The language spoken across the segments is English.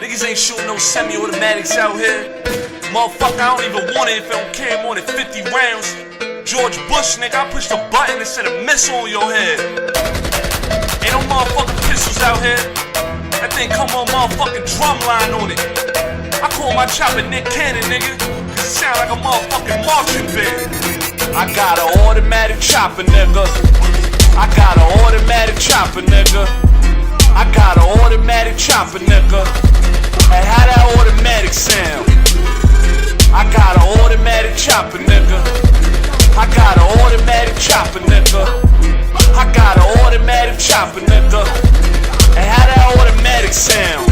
Niggas ain't shooting no semi-automatics out here. Motherfucker, I don't even want it if it don't carry more than 50 rounds. George Bush, nigga, I pushed a button and set a missile on your head. Ain't no motherfucking pistols out here. That thing come on motherfucking drumline on it. I call my chopper Nick Cannon, nigga, cause it sound like a motherfucking marching band. I got an automatic chopper, nigga. I got an automatic chopper, nigga. I got an automatic chopper, nigga. And how that automatic sound? I got an automatic chopper, nigga. I got an automatic chopper, nigga. I got an automatic chopper, nigga. And how that automatic sound?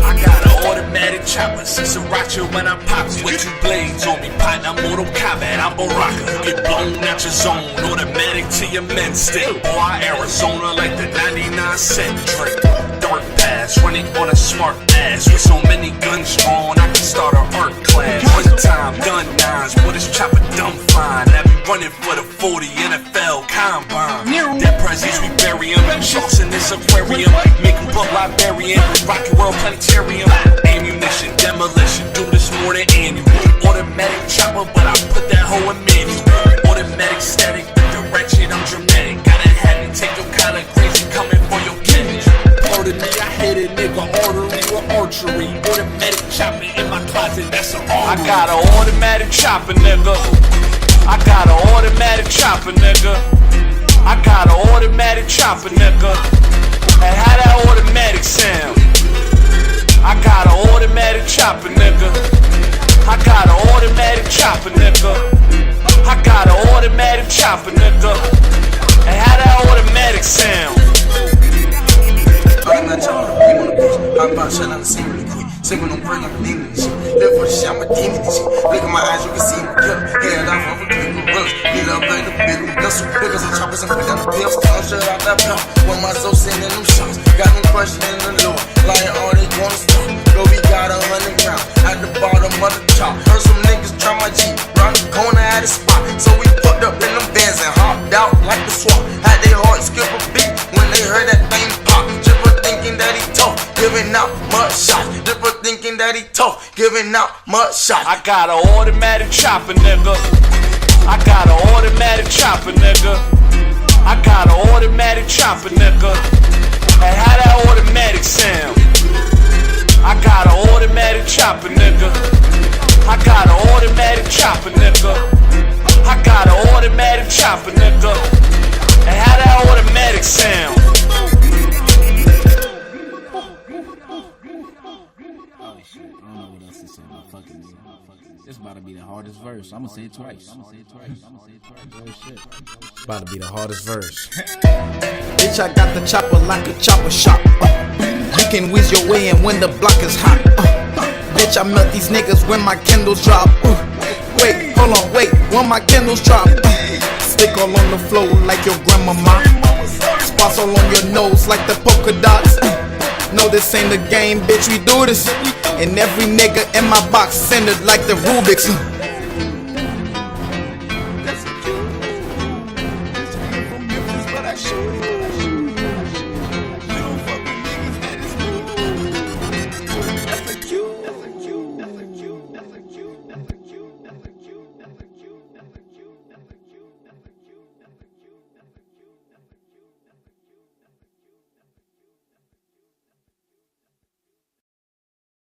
I got an automatic chopper, Sriracha when I pop it. With 2 blades on me, partner, Mortal Kombat, I'm Baraka. Get blown out your zone, automatic to your men's stick. Boy, Arizona like the 99-cent drink. Dark pass, running on a smart ass. With so many guns drawn, I can start a art class. One time, gun nines, boy, this chopper dumb fine. I be running for the 40 NFL Combine. Dead presidents, we bury them. Sharks in this aquarium, make them look Liberian. Rocky World Planetarium. Ammunition, demolition, do this more than annual. Automatic chopper, but I put that hoe in manual. Automatic static, the direction, I'm dramatic. Gotta have it, take your collar crazy, coming for your kidneys. Pardon me, I hit a nigga artery with archery. Automatic chopper in my closet, that's an artery. I got an automatic chopper, nigga. I got an automatic chopper, nigga. I got an automatic chopper, nigga. And how that automatic sound? I got an automatic chopper, nigga. I got an automatic chopper, nigga. I got an automatic chopper, nigga. And how that automatic sound? I'm not trying to be on the bitch. I'm about to shut down the scene really quick. Sick when I'm praying, I'm a demon and shit. Live for the shit, I'm a demon and shit. Look at my eyes, you can see me killer. Head off of a big rush. Need a blade, a big dust. Pickers and choppers and put down the pills. I'm shut out that pill. When my soul sending them shots. Got them questioning the Lord. Lying all they gonna stop. Go, we got 100 rounds. At the bottom of the chop. Heard some niggas try my Jeep. Round the corner at a spot. So we put up in them vans and hopped out like the swap. Had they heart skip a beat when they heard that thing pop. Thinking that he tough, giving out mud shots. Dipper thinking that he tough, giving out mud shots. I got an automatic chopper, nigga. I got an automatic chopper, nigga. I got an automatic chopper, nigga. And how that automatic sound? I got an automatic chopper, nigga. I got an automatic chopper, nigga. I got an automatic chopper, nigga. And how that automatic sound? It's about to be the hardest verse. I'ma say it twice. It's about to be the hardest verse. Bitch, I got the chopper like a chopper shop. You can whiz your way in when the block is hot. Bitch, I melt these niggas when my candles drop. Wait, hold on, wait, when my candles drop. Stick all on the floor like your grandmama. Spots all on your nose like the polka dots. No, this ain't a game, bitch, we do this. And every nigga in my box centered like the Rubik's.